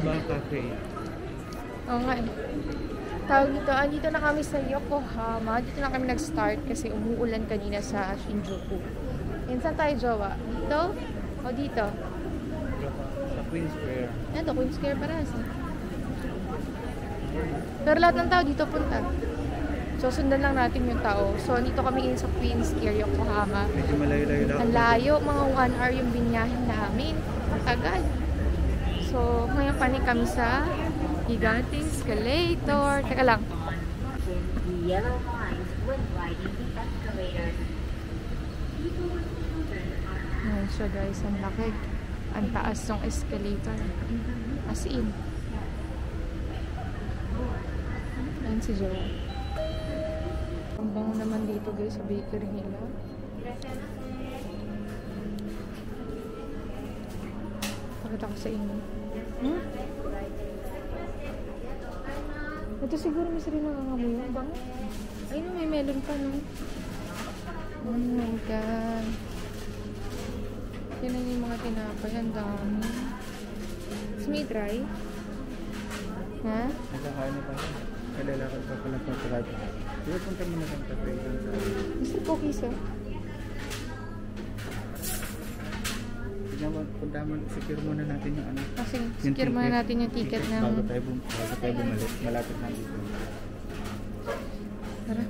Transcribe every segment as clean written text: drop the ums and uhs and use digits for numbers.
Alba Cafe. Oo nga eh. Tawag dito, dito na kami sa Yokohama. Dito na kami nag-start kasi umuulan kanina sa Shinjuku. Saan tayo, Jowa? Dito? O dito? Sa Queen Square. Yan to, Queen Square para sa. Pero lahat ng tao dito punta. So, sundan lang natin yung tao. So, dito kami sa Queen Square, Yokohama. Medyo malayo-layo lang. Ang layo, mga 1 hour yung binyahin namin. Ang tagal. So, ngayon panik kami sa giganting escalator. Teka lang. The yellow lines when riding the escalators. Ayan siya guys, ang laki. Ang taas ng escalator. As in. Ayan si Joe. Ang bango naman dito guys sa bakery nila. Pakita ko sa inyo. Ito siguro may sarili nangangamoy. Ang bango. Ayun, may melon pa no. Oh my god. Yan yung mga tinapay. Ang dami. May dry? Ha? Nakakain na pa siya. Kalalakad pa pala sa traffic. Pero punta mo na sa cafe. Gusto cookies ah. Punta mo, secure muna natin yung ano. Kasi secure muna natin yung ticket ng... Bago tayo bumalik. Malapit na dito. Tara.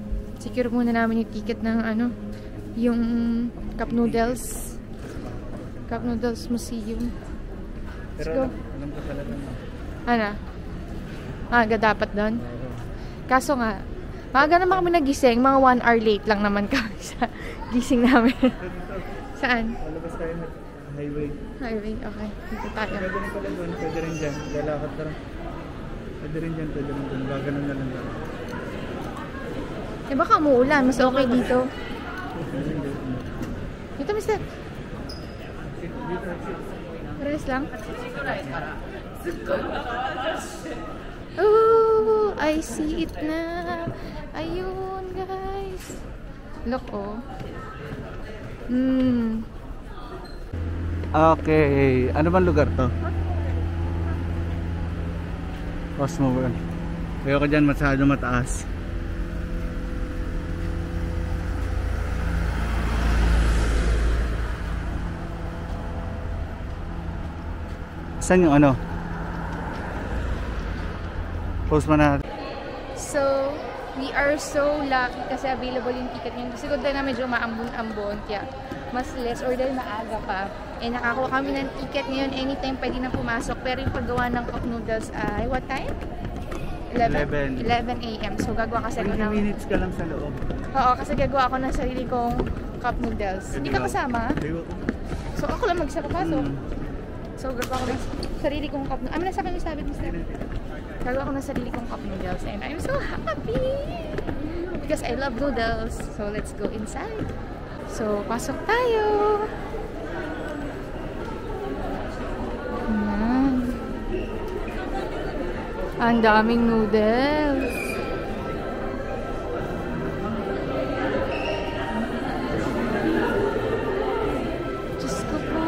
Secure muna namin yung ticket ng ano. Yung Cup Noodles. Cup Noodles Museum. Let's Pero go. alam ko talaga na. Ano? Maaga dapat doon? Kaso nga, maaga naman kami nagising. Mga 1 hour late lang naman kami sa gising namin. Saan? Palabas tayo na highway. Highway, okay. Dito tayo. Pwede rin pala doon. Pwede rin dyan. Lalakad ka rin. Pwede rin dyan. Pwede rin dyan. Gaganon na lang lang. Eh baka umuulan. Mas okay dito. Dito, mister. Rest lang. Oh, I see it na. Ayun, guys. Look, oh. Okay. Ano bang lugar to? Cosmo World. Ayoko dyan masyado mataas. Saan yung ano? Post mo na. So, we are so lucky kasi available yung ticket nyo. Siguro na medyo maambon-ambon. Kaya, mas less or dahil maaga pa. Eh, nakakuha kami ng ticket ngayon. Anytime pwede na pumasok. Pero yung paggawa ng cup noodles ay, what time? 11 a.m. So, gagawa kasi ako 20 minutes ka lang sa loob. Oo, kasi gagawa ako ng sarili kong cup noodles. Hindi ka kasama? So, ako lang mag-isa papasok. So, gagawa ko ng sarili kong cup noodles. Nasa akin yung sabi, mister? Gagawa ko ng sarili kong cup noodles. And I'm so happy! Because I love noodles. So, let's go inside. So, pasok tayo! Ayan. Ang daming noodles. Diyos ko po.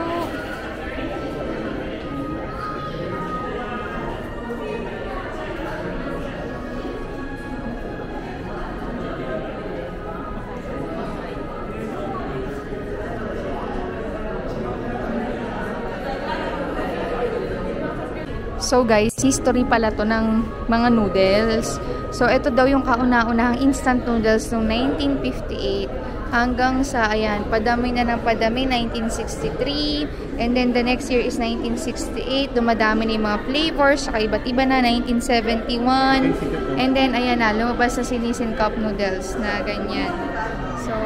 So guys, history pala to ng mga noodles. So ito daw yung kauna-unahang instant noodles noong 1958 hanggang sa, ayan, padami na ng padami, 1963. And then the next year is 1968. Dumadami na yung mga flavors, saka iba't iba na, 1971. And then, ayan na, lumabas sa sinisin cup noodles na ganyan. So,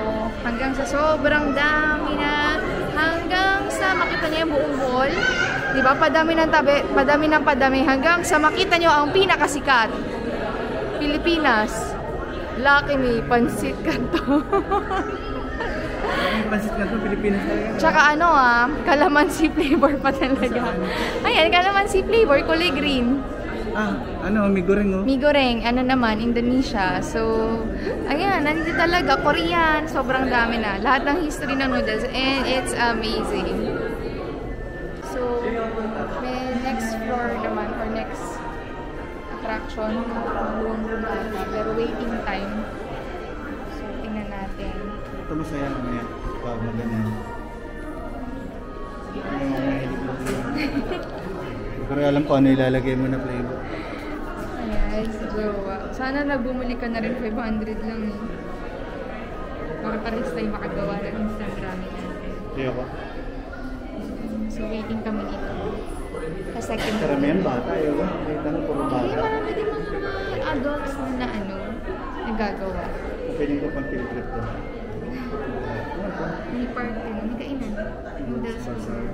hanggang sa sobrang dami na, hanggang sa makita niyo yung buong wall. Diba? Padami ng tabi, padami hanggang sa makita nyo ang pinakasikat. Pilipinas. Lucky me, Pansit Canton. Pansit Canton, Pilipinas talaga. Tsaka ano calamansi flavor pa talaga. Ayan, calamansi flavor, kulay green. Mi goreng oh. Mi goreng, ano naman, Indonesia. So, ayan, nandito talaga, Korean, sobrang dami na. Lahat ng history ng noodles, and it's amazing. So, may next floor naman, or attraction. Luwang bumata. Pero waiting time. So, tingnan natin. Ito masaya naman yan. Pag maganyan. Pero alam ko ano ilalagay mo na flavor. Ayan, jowa. Sana bumuli ka na rin 500 lang eh. Para parehas tayo makagawa ng Instagram natin. Hindi ako. So, waiting kami dito. Sa second Karamihan bata yun. May tanong puro Hindi, bata. marami din mga adults na nagagawa. Pwede ko pang field trip to. May party na, may kainan. Noodles bazaar.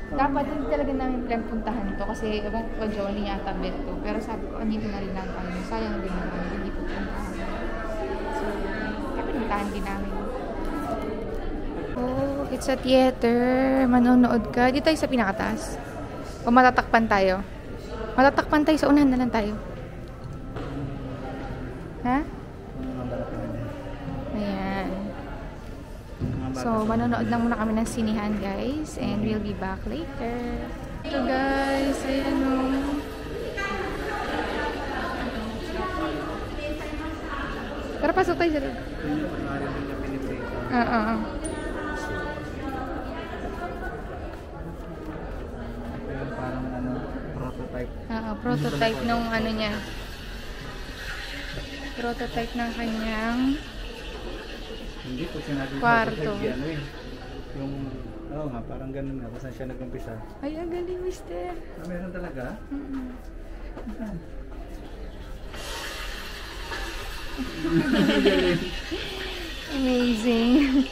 Dapat hindi talaga namin plan puntahan to kasi ewan ko Johnny yata bet to. Pero sabi ko, andito na rin lang kami. Sayang din naman, hindi ko puntahan. So, pinuntahan din namin. Oh, it's a theater. Manonood ka. Dito tayo sa pinakataas. O matatakpan tayo? Matatakpan tayo. Sa unahan na lang tayo. Ha? Ayan. So, manonood lang muna kami ng sinihan, guys. And we'll be back later. So, guys. Ayan o. Tara, pasok tayo sa loob. Oo. Parang ano, prototype. Oo, prototype nung ano niya. Prototype ng kanyang Hindi po sinabi ko kwarto. ano eh. Yung, oo nga, parang ganun nga. Basta siya nag-umpisa. Ay, ang galing, mister. Ah, meron talaga? Amazing.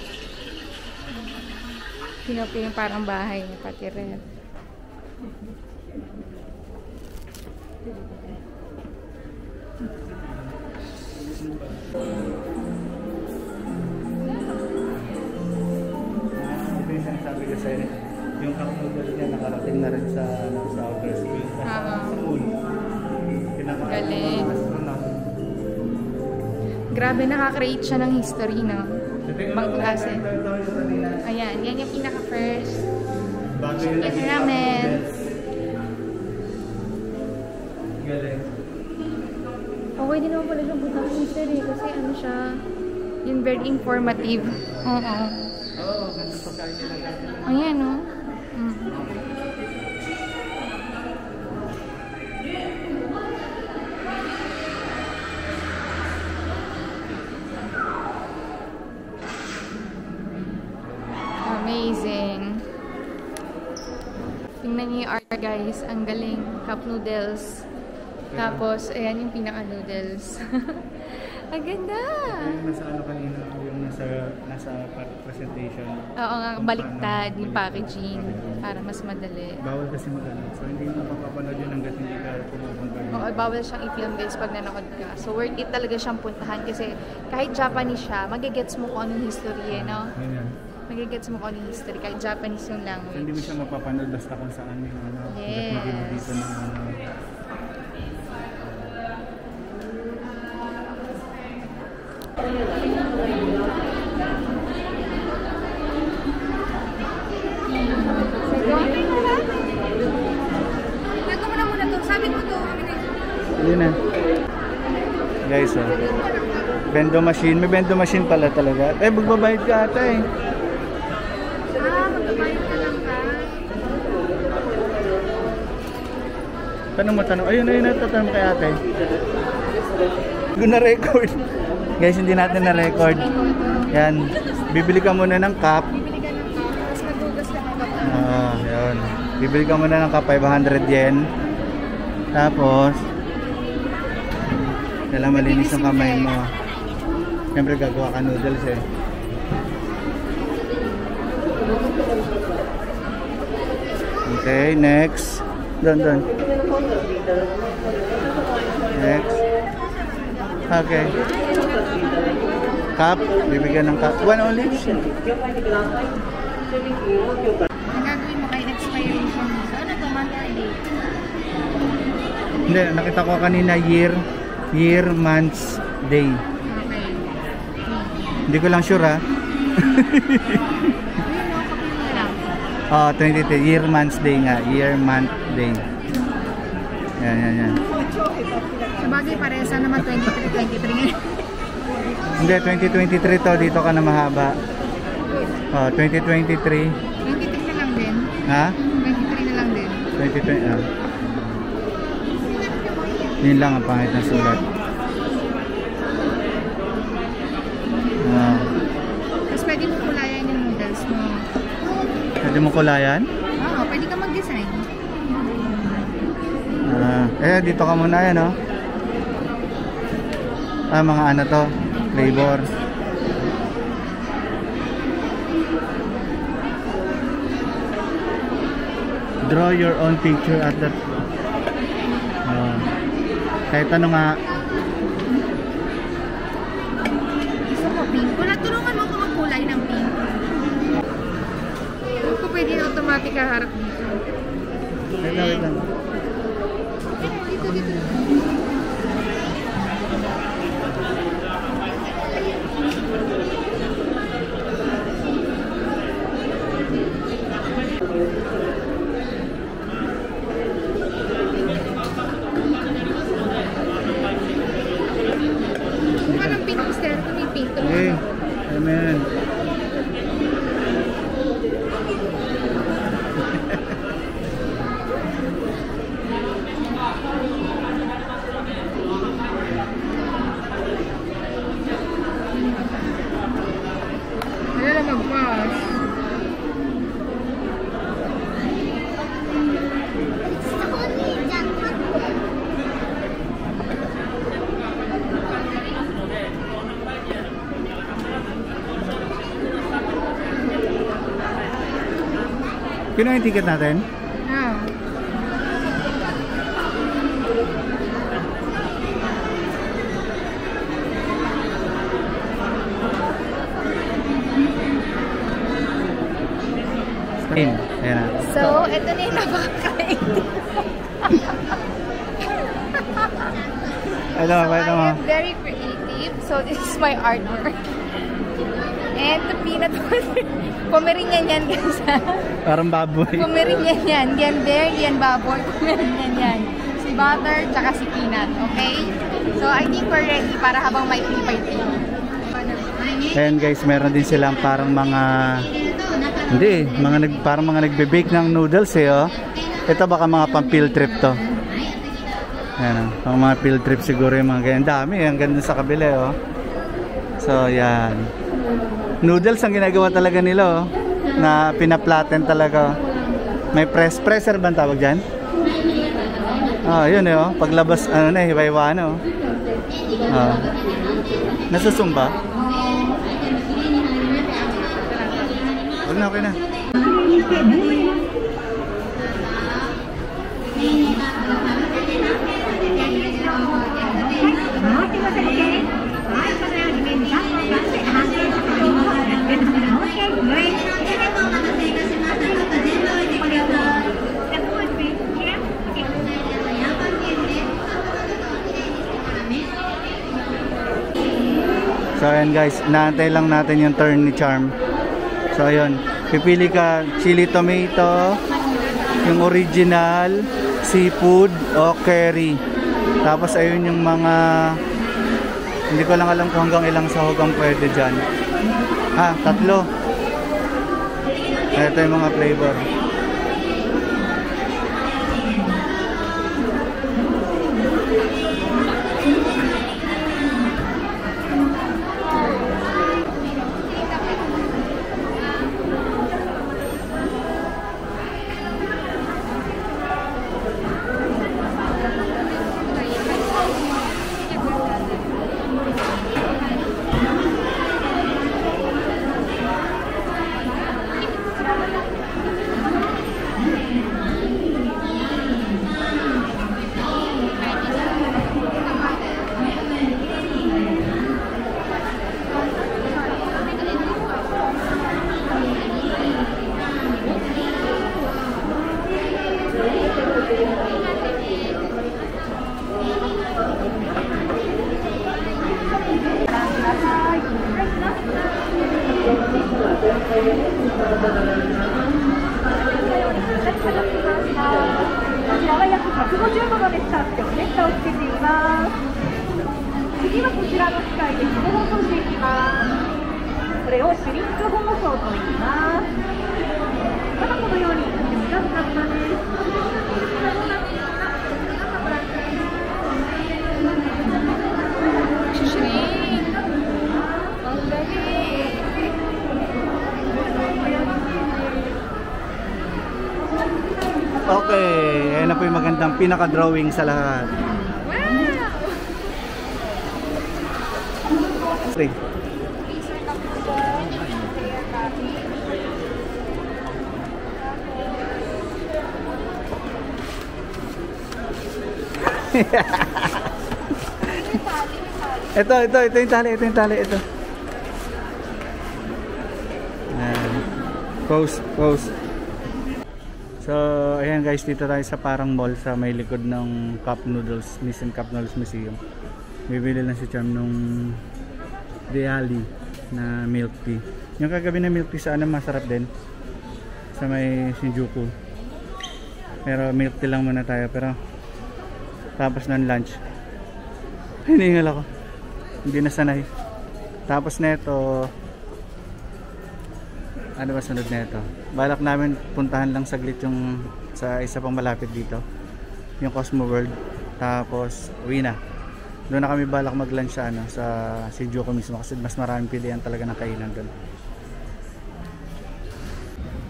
Pinopi yung parang bahay niya, pati rin. Ito yung sinasabi ko sa'yo. Yung cup noodles niya nakarating na rin sa outer space. Sa moon. Galing. Grabe, nakakreate siya ng history, no? Ibang klase. Ayan, yan yung pinaka-first. Chicken ramen. Galing. Okay din naman pala siyang butang mister eh. Kasi ano siya, yung very informative. Oo. Oo, ganda pagkain nila natin. Ayan, no? Amazing. Tingnan niyo yung art, guys. Ang galing. Cup noodles. Tapos, ayan yung pinaka-noodles. Ang ganda! Yung nasa ano kanina, yung nasa presentation. Oo nga, baliktad yung packaging para mas madali. Bawal kasi magano. So, hindi mo mapapanood yun hanggat hindi ka pumupunta. Oo, bawal siyang i-film guys pag nanood ka. So, worth it talaga siyang puntahan kasi kahit Japanese siya, magigets mo kung anong history eh, no? Ganyan. Magigets mo kung anong history, kahit Japanese yung So, hindi mo language. siya mapapanood basta kung saan yung ano. Yes. Hanggat hindi mo dito ng ano. Yun na. Guys, oh. Bendo machine. May bendo machine pala talaga. Eh, magbabayad ka ata eh. Magbabayad ka lang ba? Tanong mo, tanong. Ayun, tatanong kay ate. Hindi ko na-record. Guys, hindi natin na-record. Yan. Bibili ka muna ng cup. Bibili ka ng cup, tapos maghugas ka ng cup. Yun. Bibili ka muna ng cup, 500 yen. Tapos, kailangan malinis ang kamay mo. Siyempre, gagawa ka noodles eh. Okay, next. Doon. Next. Okay. Cup. Bibigyan ng cup. One only? Ang gagawin mo kay expiration mo. So, ano to? Monthly date? Hindi, nakita ko kanina year, months, day. Okay. Hindi ko lang sure ha. Ayun, no? Kapit mo lang. 23, year, months, day nga. Year, month, day. Yan. Sabagay, paresa naman 23 ngayon. Hindi, 2023 to. Dito ka na mahaba. Oh, 2023. 23 na lang din. Ha? 23 na lang din. 2020, yun lang ang pangit ng sulat. Tapos pwede mo kulayan yung noodles mo. Pwede mo kulayan? Oo, pwede ka mag-design. Dito ka muna yan, oh. Mga ano to, flavor. Draw your own picture at that. Kahit ano nga. Gusto mo pink? Tulungan mo ako magkulay ng pink. Huwag ko pwede na automatic kaharap dito. Wait lang. Dito. Mukha ng pink, mister. Ito may pink. Okay. Amen. Wala na mag-pass. Kino yung ticket natin? Ah. Ayan na. So, ito na yung napaka-creative. Ito mo. I am very creative. So, this is my artwork. And the peanut butter. Pomeranian yan, guys. Parang baboy. Pomeranian yan. Yan bear, yan baboy. Pomeranian yan. Si butter, tsaka si peanut. Okay? So, I think we're ready para habang may tea. Ayan guys, meron din silang parang mga parang mga nagbe-bake ng noodles oh. Ito baka mga pang field trip to. Ayan, pang mga field trip siguro yung mga ganyan. Dami, ang ganda sa kabila oh. So, yan. Noodles ang ginagawa talaga nila oh. Na pinaplaten talaga. May presser ba ang tawag dyan? Yun oh. Paglabas, hiwa-hiwa na oh. Nasusumba? Huwag na, okay na. So ayan guys, inaantay lang natin yung turn ni Charm. So ayun, pipili ka chili tomato, yung original, seafood o curry. Tapos ayun yung mga, hindi ko lang alam kung hanggang ilang sahog ang pwede dyan. 3. Ito yung mga flavor. ご注文の列車ってネタをつけています。次はこちらの機械で自動放送していきます。これをシュリンク放送と言います。ただこのように短かったです。Okay, ayan na po yung magandang pinaka-drawing sa lahat. Wow! ito yung tali, ito. Pause. So, ayan guys, dito tayo sa parang mall sa may likod ng Cup Noodles, Nissan Cup Noodles Museum. Bibili lang si Cham nung Diali na milk tea. Yung kagabi na milk tea sa ano, masarap din. Sa may Shinjuku. Pero milk tea lang muna tayo. Pero tapos ng lunch, hiningal ako. Hindi na sanay. Tapos neto, ano ba sunod neto? Balak namin puntahan lang saglit yung sa isa pang malapit dito, yung Cosmo World. Tapos uwi na. Doon na kami balak mag-lunch sa ano, sa Shinjuku mismo kasi mas maraming pilihan talaga ng kainan doon.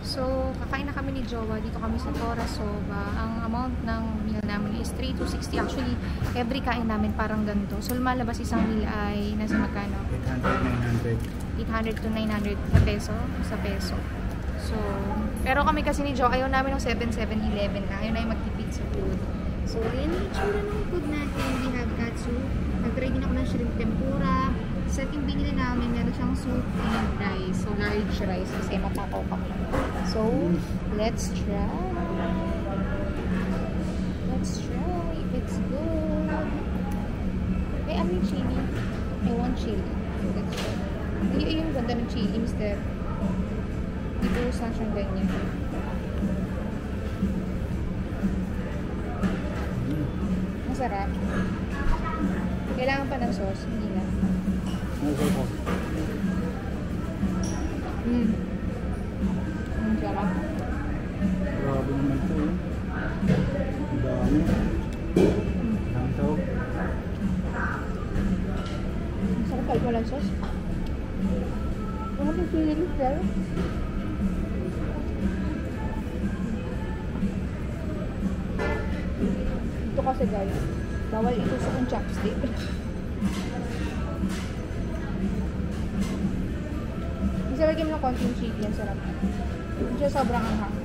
So, kakain na kami ni Jowa. Dito kami sa Tora Soba. Ang amount ng meal namin is 3,260. Actually, every kain namin parang ganito. So, lumalabas isang meal ay nasa magkano? 800 to 900 na peso sa peso. So, pero kami kasi ni Jowa, ayaw namin ng 7-11 na. Ayaw na yung magtipid sa food. So, yan yung tsura ng food natin. We have katsu. Nag-try din ako ng shrimp tempura. Sa ating binili namin, meron siyang soup and rice. So, large rice kasi matakaw kami. So, let's try. Let's try if it's good. Eh, ano yung chili? I want chili. So, let's try. Ay, yung ganda ng chili, mister. Dito saan siyang ganyan. Masarap. Kailangan pa ng sauce, hindi na. Ang sarap. Grabe naman ito eh. Ang dami. Ang tawag. Ang sarap kahit walang sauce. Ano yung feeling there? Ito kasi guys, bawal ito sa kong chopstick. Isa lagyan mo ng konting chili, ang sarap. Hindi siya sobrang anghang.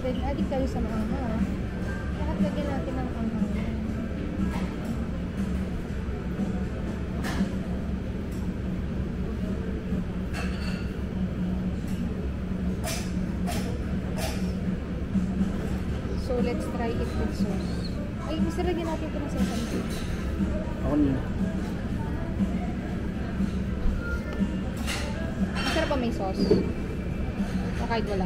Then, adik tayo sa mga anghang. Lahat lagyan natin ng anghang. So, let's try it with sauce. Ay, gusto lagyan natin ito ng sesame seed. Ako niya. Masarap ba may sauce? O kahit wala?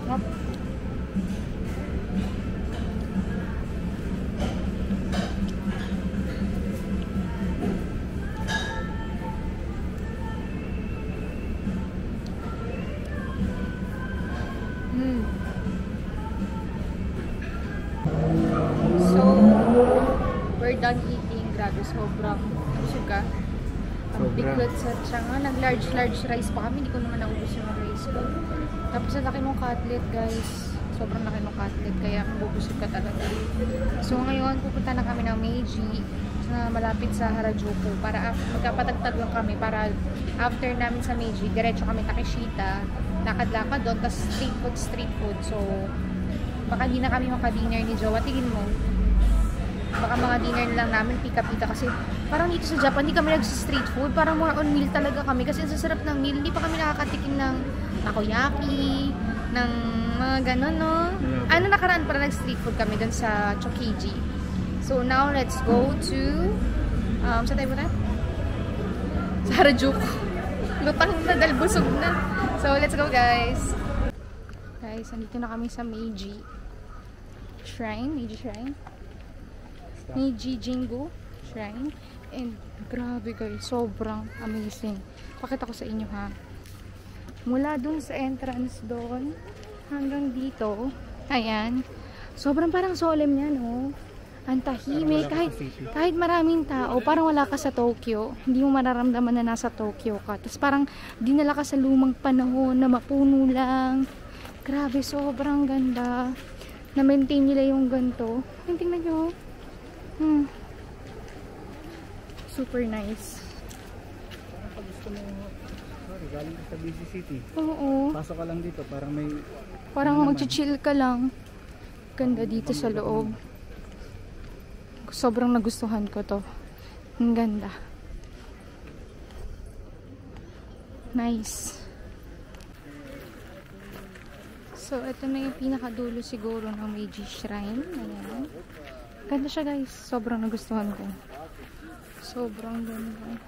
Hop. So, we're done eating. Grabe, sobrang suga. Ang bigat sa tsanga. Nag-large rice pa kami. Hindi ko naman naubos yung rice ko. Tapos ang laki ng cutlet, guys. Sobrang laki ng cutlet. Kaya bubusog ka talaga. So, ngayon, pupunta na kami ng Meiji na malapit sa Harajuku. Para magkapatagtag lang kami. Para after namin sa Meiji, diretso kami Takeshita. Lakad-lakad doon. Tapos street food. So, baka hindi na kami maka-dinner ni Jowa. Tingin mo. Baka mga dinner lang namin, pika-pika. Kasi parang dito sa Japan, hindi kami nag-street food. Parang more on meal talaga kami. Kasi ang sasarap ng meal. Hindi pa kami nakakatikim ng takoyaki, ng Mga ganun, no? Ano nakaraan para nag-street food kami dun sa Chokiji. So now, let's go to... saan tayo muna? Sa Harajuku. Lutang na dahil busog na. So, let's go, guys. Guys, andito na kami sa Meiji Shrine. Meiji Jingu Shrine. And grabe guys, sobrang amazing. Pakita ko sa inyo ha. Mula dun sa entrance doon hanggang dito, ayan. Sobrang parang solemn niya, no? Ang tahimik, kahit maraming tao, parang wala ka sa Tokyo. Hindi mo mararamdaman na nasa Tokyo ka. Tapos parang dinala ka sa lumang panahon na mapuno lang. Grabe, sobrang ganda. Na-maintain nila yung ganito. Tingnan nyo. Super nice. Pag gusto mo, galing ka sa busy city. Oo. Pasok ka lang dito, parang may... Parang mag-chill ka lang. Ganda dito sa loob. Sobrang nagustuhan ko to. Ang ganda. Nice. So, ito na yung pinakadulo siguro ng Meiji Shrine. Ayan. Ganda siya guys. Sobrang nagustuhan ko. Sobrang ganda.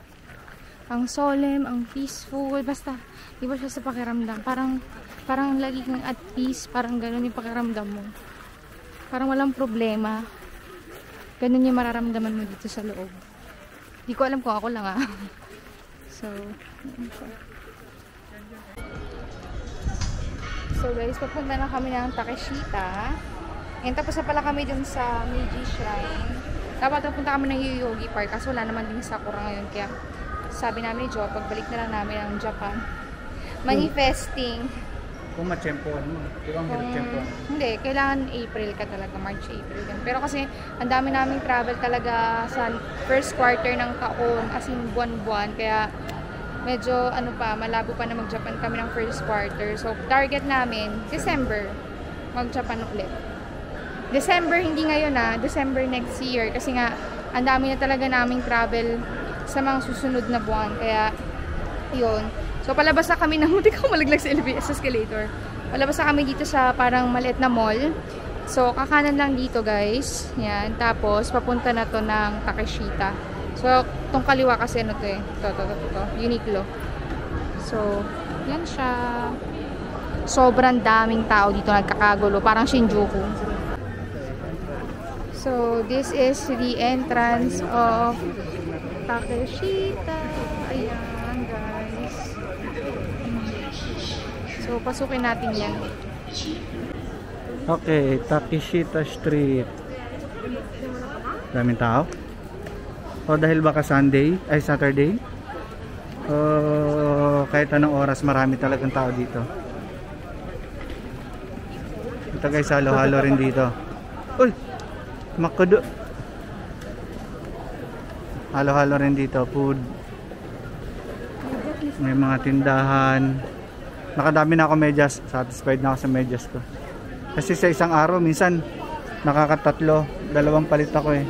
Ang solemn, ang peaceful. Basta, iba siya sa pakiramdam. Parang lagi kang at peace. Parang ganun yung pakiramdam mo. Parang walang problema. Ganun yung mararamdaman mo dito sa loob. Hindi ko alam kung ako lang So guys, papunta na kami ng Takeshita. And tapos na pala kami dun sa Meiji Shrine. Dapat napunta kami ng Yoyogi Park. Kaso wala naman din Sakura ngayon. Kaya sabi namin ni Jo, pagbalik na lang namin ng Japan. Manifesting. Kung ma-tempoan mo. Di ba ang hirap-tempoan? Hindi, kailangan April ka talaga. March, April. Pero kasi ang dami naming travel talaga sa first quarter ng taon. As in buwan-buwan. Kaya medyo malabo pa na mag-Japan kami ng first quarter. So target namin, December, mag-Japan ulit. December, hindi ngayon December next year. Kasi nga, ang dami na talaga naming travel sa mga susunod na buwan. Kaya, yun. So, palabas na kami ng, hindi ko malaglag sa escalator. Palabas na kami dito sa parang maliit na mall. So, kakanan lang dito, guys. Yan. Tapos, papunta na to ng Takeshita. So, itong kaliwa kasi to eh. Ito. Uniqlo. So, yan siya. Sobrang daming tao dito nagkakagulo. Parang Shinjuku. So, this is the entrance of Takeshita. Ayan, guys. So, pasukin natin yan. Okay, Takeshita Street. Daming tao. O dahil baka Saturday. Kahit anong oras, marami talagang tao dito. Ito guys, halo-halo rin dito. Uy! Makudo. Halo-halo rin dito. Food. May mga tindahan. Nakadami na ako medyas. Satisfied na ako sa medyas ko. Kasi sa isang araw, minsan nakakatatlo. 2 palit ako eh.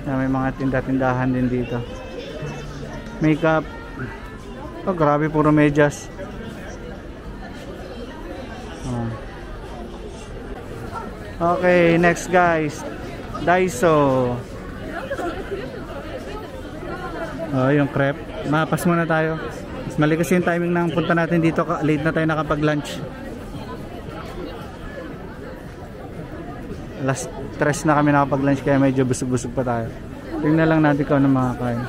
Na may mga tinda-tindahan din dito. Makeup. Oh, grabe, puro medyas. Okay, next guys. Daiso. Yung crepe. Mapas muna tayo. Mas mali kasi yung timing ng punta natin dito. Late na tayo nakapag-lunch. Last 3 na kami nakapag-lunch kaya medyo busog-busog pa tayo. Tingnan lang natin kung ano makakain.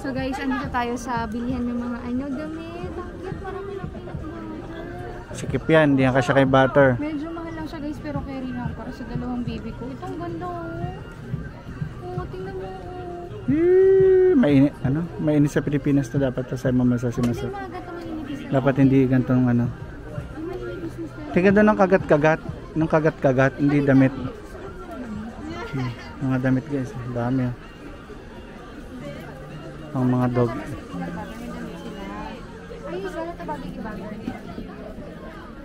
So guys, andito tayo sa bilihan ng mga damit. Marami na pinag-butter. Sikip yan, hindi yan kasya kay butter. Medyo mahal lang siya guys, pero carry lang para sa 2 baby ko. Itong ganda tingnan mo. Mainit sa Pilipinas to, dapat sa mamasa-simasa. Dapat hindi gantong Tingnan doon ng kagat-kagat. Ng kagat-kagat, hindi damit. Mga damit guys, dami. Ang mga dog.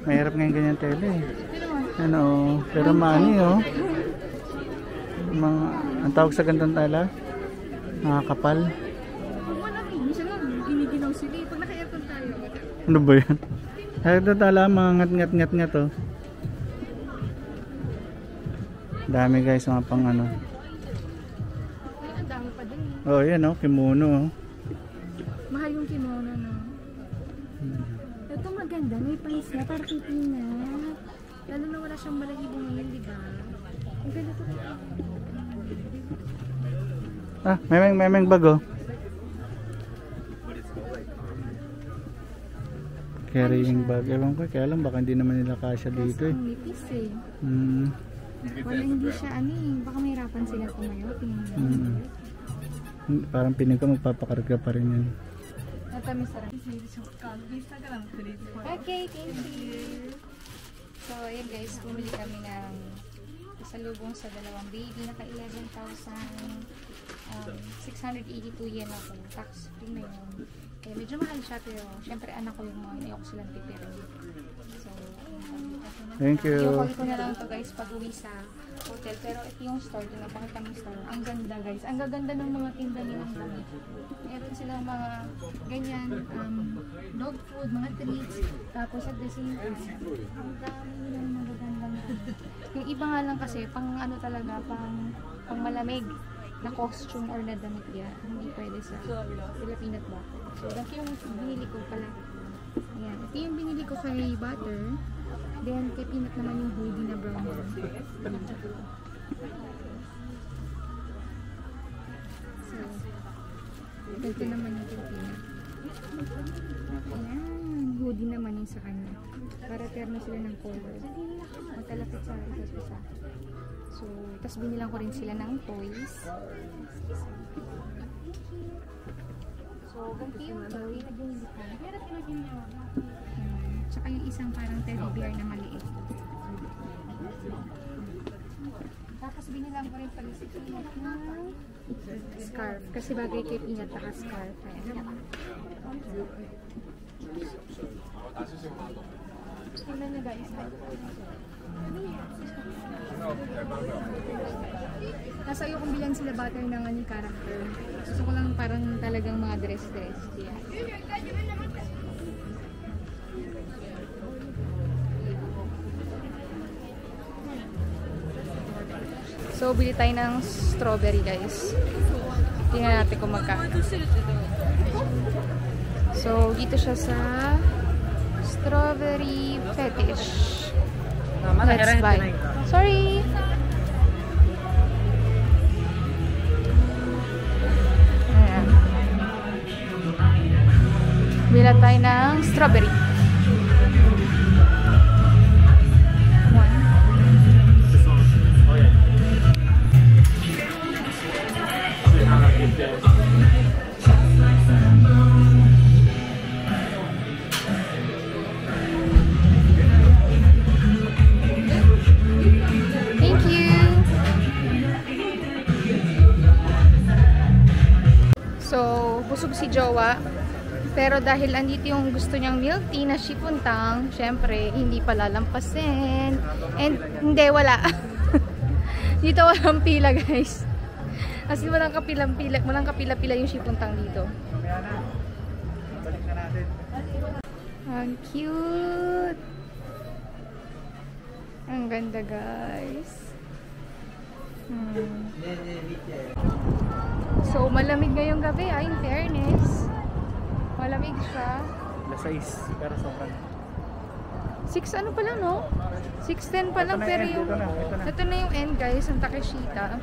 Mahirap ngayon ganyan tele eh. Pero maani mga, ang tawag sa gandang tela, mga kapal. Ano ba yan? Ay, ito tala, mga ngat-ngat-ngat-ngat to. Dami guys, mga pang ano. Ang dami pa din eh. Oh, yan oh, kimono oh. Mahal yung kimono, no? Ito maganda, may pants na, para kay Peanut. Lalo na wala siyang balahibo ngayon, di ba? Ang ganda to. Ah, may bag oh. Carrying bag. Ewan ko, kaya lang baka hindi naman nila kasya dito eh. Ang nipis eh. Hmm. Wala, hindi siya ano eh. Baka mahirapan sila tumayo. Tingnan mo. Parang piling ko magpapakarga pa rin yan. Natamis sarap. Okay, thank you. So, ayan guys, bumili kami ng pasalubong sa dalawang baby. Naka 11,682 yen ako. Tax free na yun. Eh, medyo mahal siya pero syempre anak ko yung mga ayoko silang pipirin. So, thank you. Yung ko na lang to guys pag uwi sa hotel. Pero ito yung store, pinapakita mo yung store. Ang ganda guys. Ang gaganda ng mga tinda nilang damit. Meron silang mga ganyan, dog food, mga treats. Tapos at the same time, ang dami nilang magagandang yung iba nga lang kasi, pang ano talaga, pang malamig na costume or na damit yan. Hindi pwede sa Filipino ba? So, ito yung binili ko pala. Ayan. Ito yung binili ko kay Butter. Then, kay Peanut naman yung hoodie na brown. So, ito naman yung kay Peanut. Ayan. Hoodie naman yung sa kanya. Para terno sila ng color. Matalapit sa isa't isa. So, tapos binilang ko rin sila ng toys. So, ganito yung toy na binili ko. Tsaka yung isang parang teddy bear na maliit. Tapos binilang ko rin pala si Peanut na scarf. Kasi bagay kay Peanut naka-scarf. Ayan. Tingnan nyo guys. Nasa iyo kung bilang sila Butter ng ano character. Gusto ko lang parang talagang mga dress-dress. Yeah. So, bili tayo ng strawberry guys. Tingnan natin kung magkano. So, dito siya sa strawberry fetish. Let's buy. Sorry! Ayan. Bila tayo ng strawberry. Thank you! So, busog si Jowa. Pero dahil andito yung gusto niyang milk tea na shipuntang, syempre, hindi pa lalampasin. And, hindi, wala. Dito walang pila, guys. As in, walang kapila-pila yung shipuntang dito. Ang cute! Ang ganda, guys. So, malamig ngayong gabi, in fairness. Malamig siya. Alas 6, pero sobrang. 6 ano pa lang, no? 6:10 pa lang, pero yung... Ito na yung end, guys, ang Takeshita.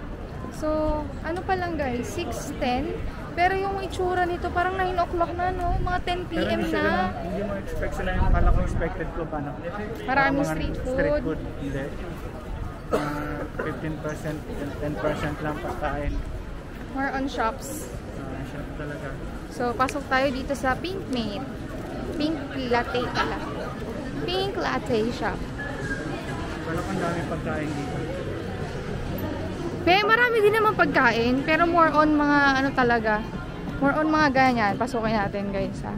So, ano pa lang, guys? 6:10. Pero yung itsura nito, parang 9 o'clock na, no? Mga 10 PM na. Hindi mo expect sila yung kala ko expected ko paano. Maraming street food. Hindi. 15%, 10% lang pagkain. More on shops. Shop talaga. So, pasok tayo dito sa Pink Maid. Pink Latte pala. Pink Latte shop. Wala kang dami pagkain dito. Marami din naman pagkain. Pero more on mga ano talaga. More on mga ganyan. Pasukin natin guys ha.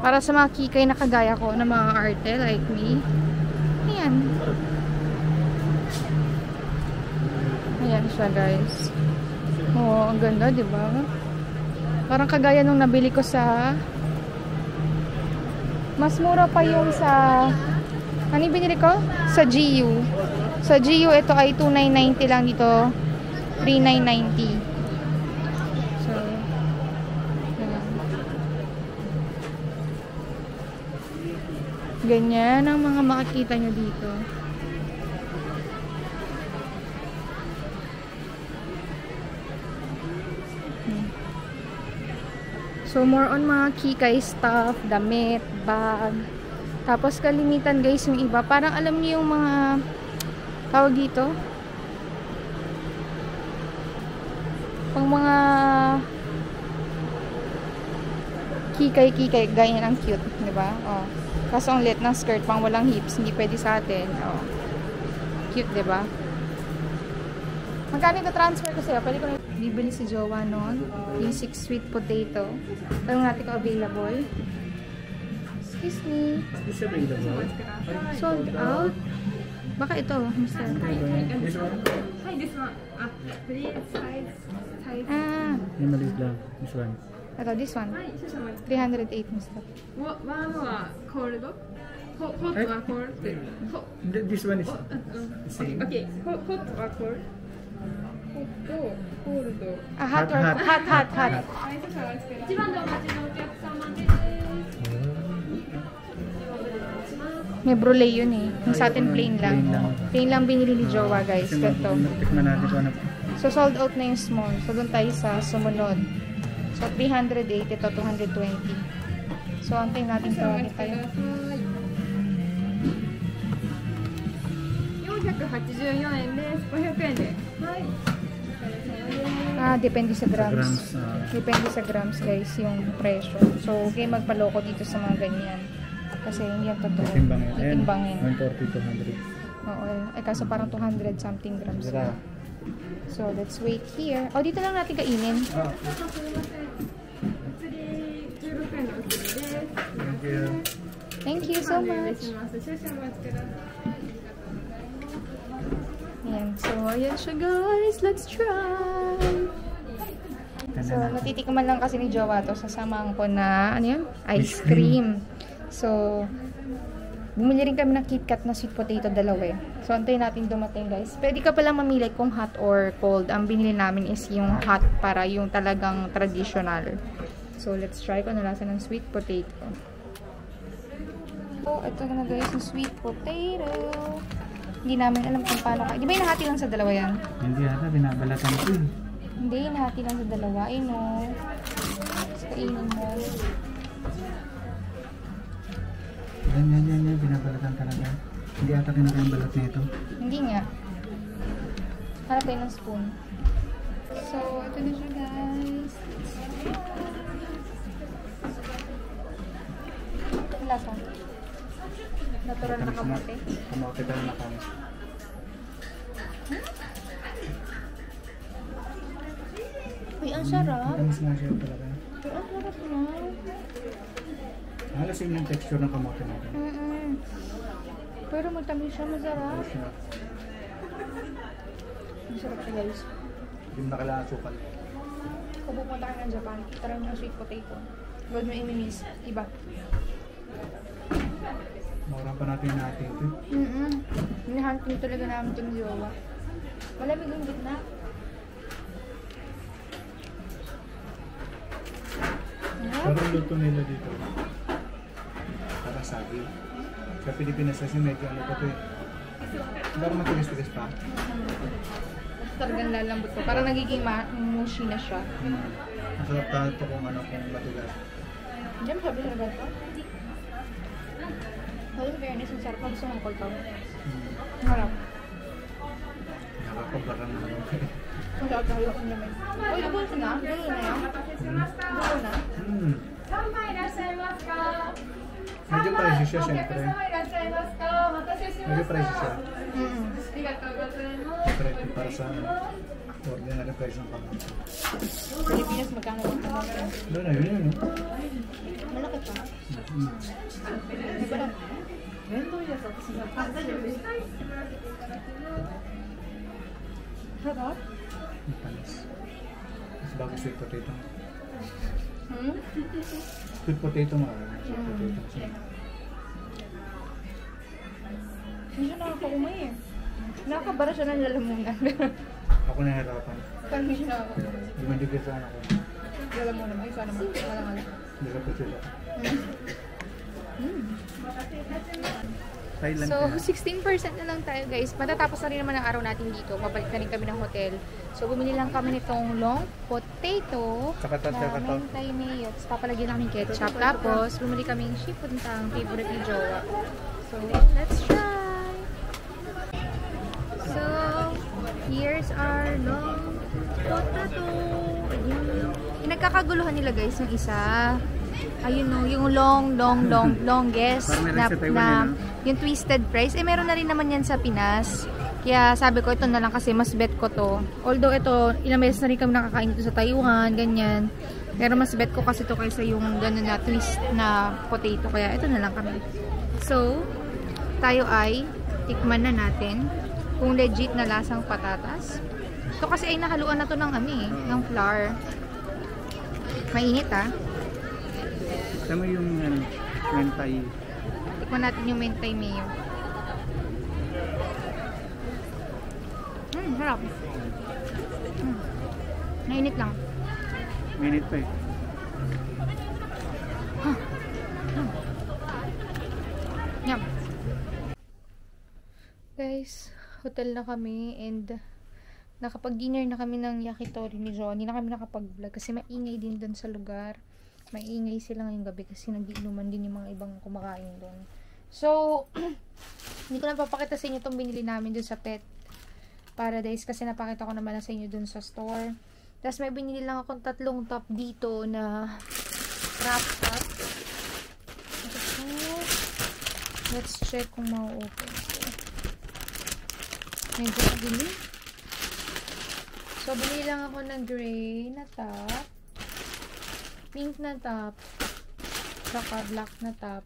Para sa mga kikay na kagaya ko na mga arte like me. Ayan. Ayan siya guys. Oh, ang ganda, di ba? Parang kagaya nung nabili ko sa Mas mura pa yung sa... Ano yung binili ko? Sa GU. Sa GU, ito ay 2,990 lang dito. 3,990. So, ganyan ang mga makikita nyo dito. So, more on mga kikay stuff, damit, bag. Tapos, kalimitan guys yung iba. Parang alam niyo yung mga tawag dito? Pang mga kikay-kikay. Ganyan ang cute. Diba? Oh. Kaso ang liit ng skirt, pang walang hips. Hindi pwede sa atin. Oh. Cute, diba? Magkano ito transfer ko sa'yo? Pwede ko na bibili si Jowa noon. Yung 6 sweet potato. Tanong natin kung available. Excuse me. Is available? Sold out? Baka ito, mister. This one? Hi, this one. Please, size. Ah, Yung maliit lang. This one. ito, this one. 308, mister. Oneはコールド。ホットはコールド。 This one is same. Okay, ホットはコールド。ホット、コールド。 Ah, hot or hot. 一番でお待ちのお客様です。 May brulee yun eh. Yung sa atin plain lang. Plain lang binili ni Jowa guys. Ganito. Tikman natin kung ano. So, sold out na yung small. So, doon tayo sa sumunod. So, 308. Ito, 220. So, antayin natin tawagin tayo. 484円です。500円で。はい。 Ah, depende sa grams. grams, Depende sa grams guys yung presyo. So, okay magpaloko dito sa mga ganyan. Kasi hindi yan totoo. Timbangin. Timbangin. 140, 200. Oo. Eh, kaso parang 200 something grams. So, let's wait here. Oh, dito lang natin kainin. Thank you. Thank you so much. Ayan. So, ayan siya guys. Let's try. So, natitikman lang kasi ni Jowa to. Sasamahan ko na, ano yun? Ice cream. So, bumili rin kami ng KitKat na sweet potato, dalawa eh. So, antayin natin dumating guys. Pwede ka pala mamili kung hot or cold. Ang binili namin is yung hot para yung talagang traditional. So, let's try kung ano lasa ng sweet potato. So, ito na guys yung sweet potato. Hindi namin alam kung paano ka. Di ba hinahati lang sa dalawa yan? Hindi ata, binabalatan ko yun. Hindi, hinahati lang sa dalawa. Ay no. Tapos kainin mo. Yan, binabalatan talaga. Hindi ata kinakayang balat na ito. Hindi nga. Harap tayo ng spoon. So, ito na siya guys. Ang lasa. Natural na kamote. Kamote tayo na kami. Uy, ang sarap. Tamis nga siya talaga. Uy, ang sarap na. Halasin yung texture ng kamote natin. Pero matamis siya, masarap. Masarap siya guys. Hindi mo na kailangan sukal. Kung pupunta ka ng Japan, try mo ng sweet potato. Huwag mo i-miss. Iba. Makuran pa natin natin ito. Hinihantin talaga namin itong Jowa. Malamig yung gitna. Parang luto nila dito. Para sabi. Sa Pilipinas kasi medyo ano pa ito eh. Parang matigas-tigas pa. Talagang lalambot ko. Parang nagiging mushy na siya. Masarap tayo kung ano kung matigas. Diyan sabi sa ganito. Walang fairness yung sarap. Gusto mong kultaw. Harap. Nakakabaran naman ako. Ang sarap tayo ang namin. Uy, ubos na. Gulo na yan. Gulo na. Medyo pricey siya syempre. Medyo pricey siya. Siyempre para sa ordinary price ng kamote. Pilipinas magkano ang kamote? Doon na yun. Malaki pa. Hindi ba lang? Sarap? Ang panis. Mas bago sweet potato. Sweet potato mo. Sweet potato. Hindi siya nakakaumay eh. Nakakabara siya ng lalamunan. Ako nahirapan. Parang hindi siya nakakaumay. Dumandigil sa anak ko. Lalamunan, ay sana naman. Wala. Hindi ka pa sila. Thailand So, kaya. 16% na lang tayo guys. Matatapos na rin naman ang araw natin dito. Babalik na rin kami ng hotel. So, bumili lang kami nitong long potato Tsaka to. na mentay mayo. Tapos papalagyan namin ketchup. Tapos, bumili kami ng shipuntang favorite ni Jowa. So, let's try! So, here's our long potato. Ayun. Yung nagkakaguluhan nila guys, yung isa. Ayun no, yung longest na yung twisted fries. Eh, meron na rin naman yan sa Pinas. Kaya sabi ko, ito na lang kasi mas bet ko to. Although ito, ilang beses na rin kami nakakain ito sa Taiwan, ganyan. Pero mas bet ko kasi ito kaysa yung gano'n na twist na potato. Kaya ito na lang kami. So, tayo ay tikman na natin kung legit na lasang patatas. Ito kasi ay nahaluan na to ng ng flour. Mainit ah. Tama yung mentay. Tikman natin yung mentay mayo. Sarap. Nainit lang. Minute pa eh. Yum. Guys, hotel na kami and nakapag-dinner na kami ng yakitori ni John. Hindi na kami nakapag-vlog kasi maingay din doon sa lugar. Maingay sila ngayong gabi kasi nag-iinuman din yung mga ibang kumakain doon. So, hindi ko na papakita sa inyo itong binili namin doon sa Pet Paradise kasi napakita ko naman na sa inyo doon sa store. Tapos may binili lang akong 3 top dito na wrap up. Let's check kung ma-open ko. Medyo mabili. So, binili lang ako ng gray na top, pink na top, saka black na top,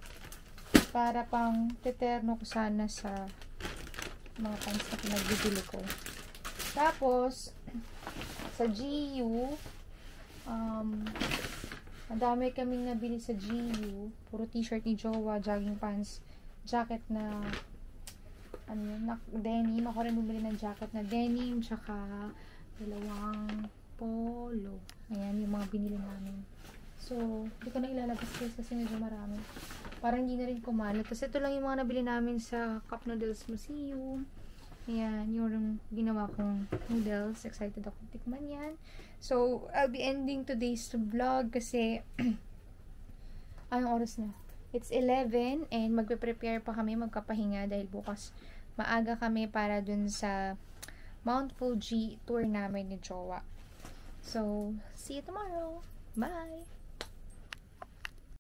para pang teterno ko sana sa mga pants na pinagbibili ko. Tapos, sa GU, madami kaming nabili sa GU. Puro t-shirt ni Jowa, jogging pants, jacket na denim. Ako rin bumili ng jacket na denim, tsaka dalawang polo. Ayan, yung mga binili namin. So, hindi ko na ilalabas kasi medyo marami. Parang hindi na rin kumalat. Kasi ito lang yung mga nabili namin sa Cup Noodles Museum. Ayan, yung ginawa kong noodles. Excited ako tikman yan. So, I'll be ending today's vlog kasi anong oras na? It's 11 and magpe-prepare pa kami, magkapahinga dahil bukas maaga kami para dun sa Mount Fuji tour namin ni Jowa. So, see you tomorrow. Bye!